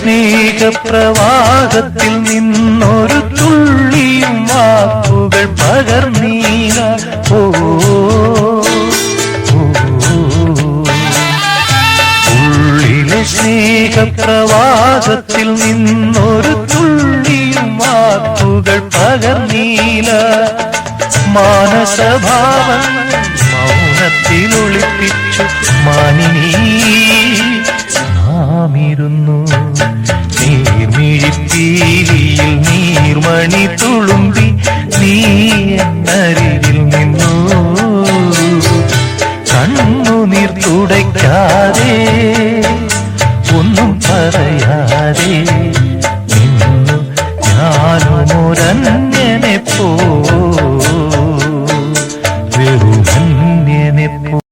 സ്നേഹപ്രവാഹത്തിൽ നിന്നൊരു തുള്ളിയും വാക്കുകൾ പകർന്നീല. ഓ ഉള്ളിലെ സ്നേഹപ്രവാഹത്തിൽ നിന്നൊരു തുള്ളിയും വാക്കുകൾ പകർന്നീല. മാനസഭാവം മൗനത്തിൽ ഒളിപ്പിച്ചു മാനിനീ